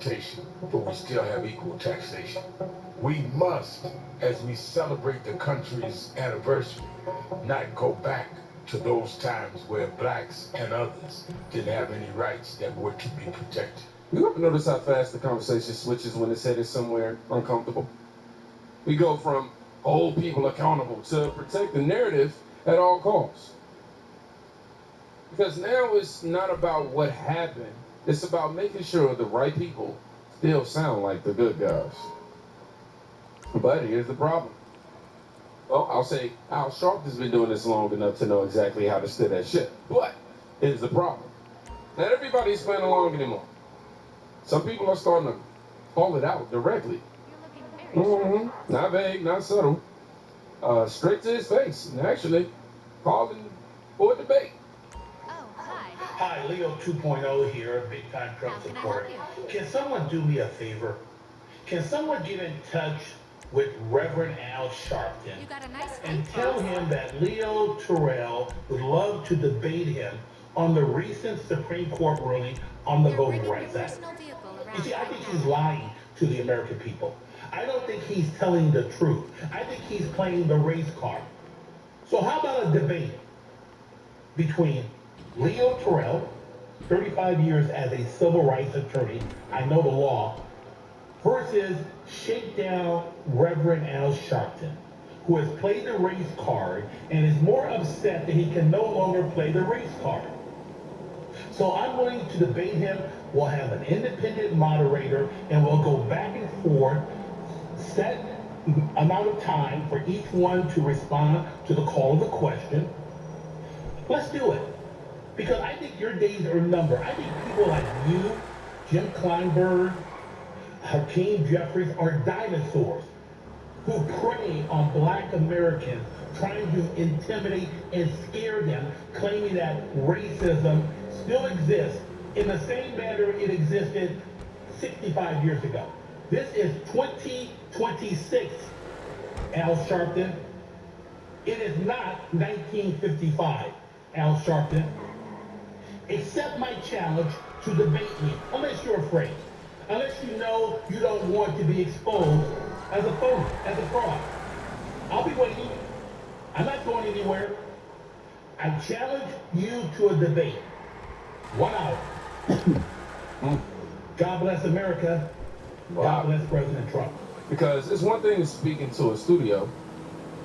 taxation, but we still have equal taxation. We must, as we celebrate the country's anniversary, not go back to those times where blacks and others didn't have any rights that were to be protected. You ever notice how fast the conversation switches when it's headed somewhere uncomfortable? We go from hold people accountable to protect the narrative at all costs. Because now it's not about what happened, it's about making sure the right people still sound like the good guys. But here's the problem. Well, I'll say Al Sharpton's been doing this long enough to know exactly how to steer that ship. But here's the problem. Not everybody's playing along anymore. Some people are starting to call it out directly. Not vague, not subtle. Straight to his face, and actually calling for a debate. Hi, Leo 2.0 here, big time Trump supporter. Can someone do me a favor? Can someone get in touch with Reverend Al Sharpton and tell him that Leo Terrell would love to debate him on the recent Supreme Court ruling on the Voting Rights Act? You see, I think he's lying to the American people. I don't think he's telling the truth. I think he's playing the race card. So how about a debate between Leo Terrell, 35 years as a civil rights attorney, I know the law, versus shakedown Reverend Al Sharpton, who has played the race card and is more upset that he can no longer play the race card. So I'm willing to debate him. We'll have an independent moderator and we'll go back and forth, set amount of time for each one to respond to the call of the question. Let's do it. Because I think your days are numbered. I think people like you, Jim Kleinberg, Hakeem Jeffries are dinosaurs who prey on black Americans, trying to intimidate and scare them, claiming that racism still exists in the same manner it existed 65 years ago. This is 2026, Al Sharpton. It is not 1955, Al Sharpton. Accept my challenge to debate me, unless you're afraid. Unless you know you don't want to be exposed as a phony, as a fraud. I'll be waiting. I'm not going anywhere. I challenge you to a debate. 1 hour. God bless America. Wow. God bless President Trump. Because it's one thing to speak into a studio,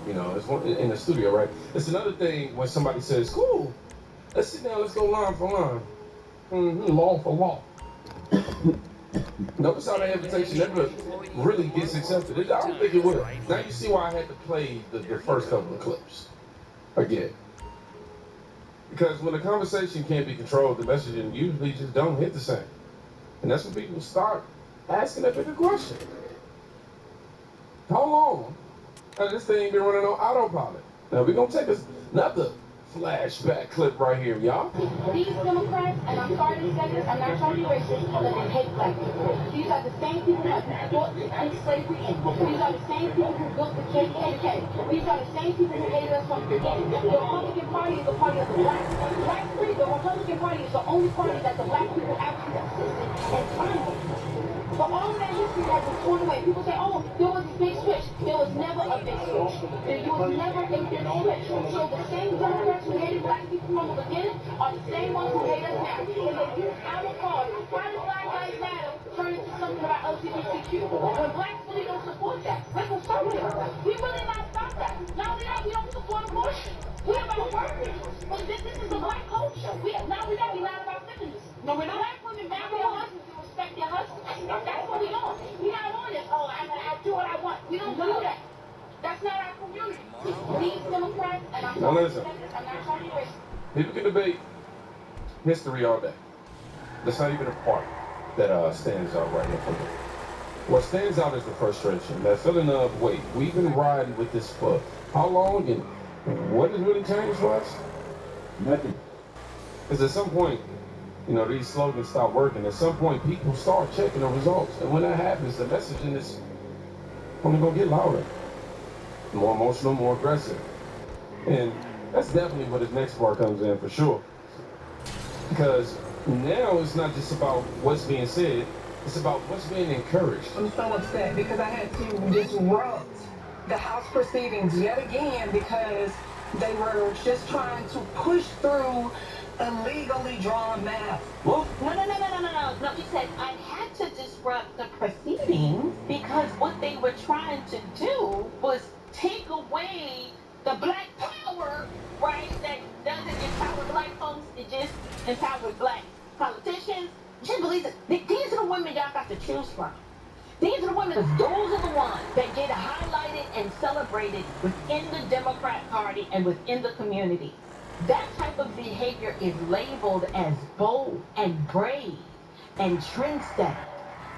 it's one in a studio, right? It's another thing when somebody says, cool, let's sit down, let's go line for line. Law for law. Notice how the invitation never really gets accepted. I don't think it would. Now you see why I had to play the first couple of clips again. Because when the conversation can't be controlled, the messaging usually just don't hit the same. And that's when people start asking that bigger question. How long has this thing been running on autopilot? Now we're going to take another flashback clip right here, y'all. These Democrats, and I'm sorry to say this, I'm not trying to be racist, but they hate black people. These are the same people who brought slavery in. These are the same people who built the KKK. These are the same people who hated us from the beginning. The Republican Party is the party of the blacks. Black free, the Republican Party is the only party that the black people actually assisted and signed with. But all of that history has been torn away. People say, oh, there was a big switch. There was never a big switch. There was never a big switch. So the same Democrats who hated black people from the beginning are the same ones who hate us now. And they use our cause. Why does Black Lives Matter turn into something about LGBTQ? When blacks really don't support that. We're conservative. We really not stop that. Now we don't support abortion. We're about workers. But this is a black culture. Now we gotta be loud about feminism. No, we're not. Black women marry their husbands and respect their husbands. That's what we doing. We're not on this, oh, I do what I want. We don't do that. That's not our community. These Democrats, and I'm not trying to be racist. People can debate history all day. That's not even a part that stands out right here for me. What stands out is the frustration, that feeling of, wait, we've been riding with this for how long, and what has really changed for us? Nothing. Because at some point, these slogans stop working. At some point, people start checking the results. And when that happens, the messaging is only going to get louder, more emotional, more aggressive. And that's definitely where the next part comes in for sure. Because now it's not just about what's being said, It's about what's being encouraged. I'm so upset because I had to disrupt the House proceedings yet again because they were just trying to push through a legally drawn map. No. No, you said I had to disrupt the proceedings because what they were trying to do was take away the black power, right? That doesn't empower black folks, it just empowers black politicians. Just believe it. These are the women y'all got to choose from. These are the women, those are the ones that get highlighted and celebrated within the Democrat Party and within the community. That type of behavior is labeled as bold and brave and trendsetting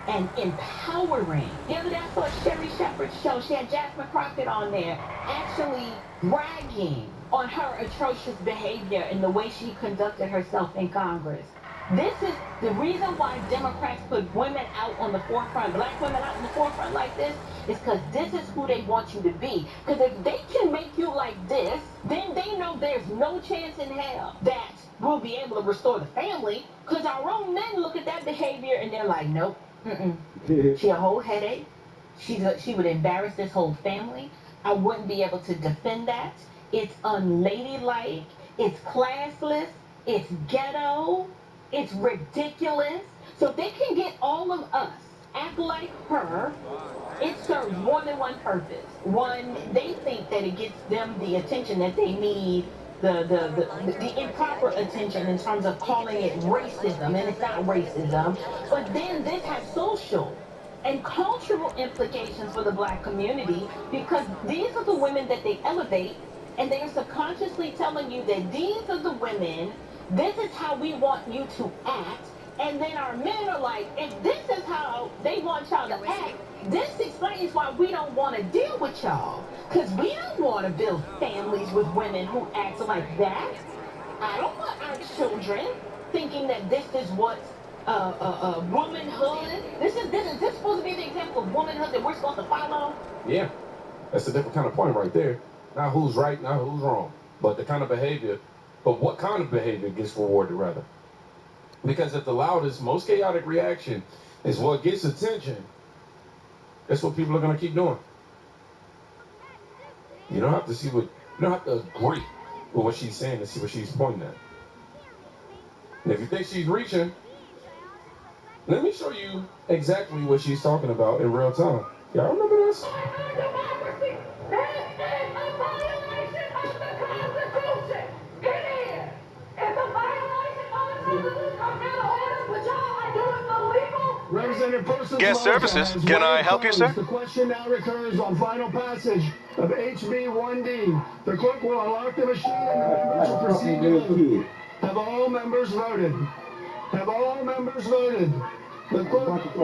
and empowering. The other day I saw a Sherry Shepherd show. She had Jasmine Crockett on there actually bragging on her atrocious behavior and the way she conducted herself in Congress. This is the reason why Democrats put women out on the forefront, black women out on the forefront like this, is because this is who they want you to be. Because if they can make you like this, then they know there's no chance in hell that we'll be able to restore the family. Because our own men look at that behavior and they're like, nope, she a whole headache. She would embarrass this whole family. I wouldn't be able to defend that. It's unladylike. It's classless. It's ghetto. It's ridiculous. So if they can get all of us act like her, it serves more than one purpose. One, they think that it gets them the attention that they need, the improper attention in terms of calling it racism, and it's not racism. But then this has social and cultural implications for the black community because these are the women that they elevate, and they are subconsciously telling you that these are the women, this is how we want you to act. And then our men are like, if this is how they want y'all to act, this explains why we don't want to deal with y'all. Because we don't want to build families with women who act like that. I don't want our children thinking that this is what womanhood. This is supposed to be the example of womanhood that we're supposed to follow. Yeah, that's a different kind of point right there. Not who's right, not who's wrong, but the kind of behavior. But what kind of behavior gets rewarded, rather? Because if the loudest, most chaotic reaction is what gets attention, that's what people are going to keep doing. You don't have to agree with what she's saying to see what she's pointing at. And if you think she's reaching, let me show you exactly what she's talking about in real time. Y'all remember this? Guest services, can I help you, sir? The question now recurs on final passage of HB 1D. The clerk will unlock the machine and the members will proceed to vote. Have all members voted? Have all members voted? The clerk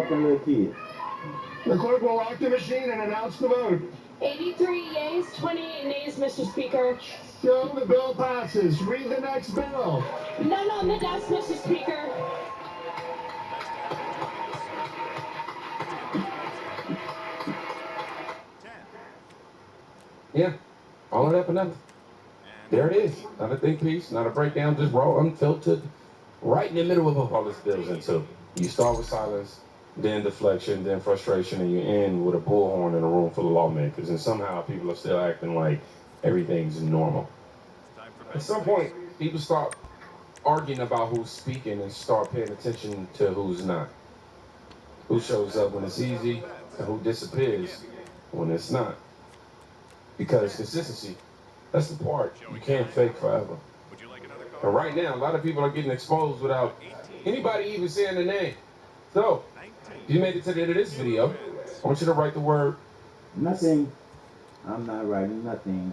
will lock the machine and announce the vote. 83 yeas, 28 nays, Mr. Speaker. Show the bill passes. Read the next bill. None on the desk, Mr. Speaker. Yeah, all of that for nothing. There it is. Not a think piece, not a breakdown, just raw, unfiltered, right in the middle of what all this builds into. You start with silence, then deflection, then frustration, and you end with a bullhorn in a room full of lawmakers. And somehow people are still acting like everything's normal. At some point, people start arguing about who's speaking and start paying attention to who's not. Who shows up when it's easy and who disappears when it's not. Because consistency, that's the part you can't fake forever. And right now, a lot of people are getting exposed without anybody even saying their name. So, if you made it to the end of this video, I want you to write the word nothing. I'm not writing nothing.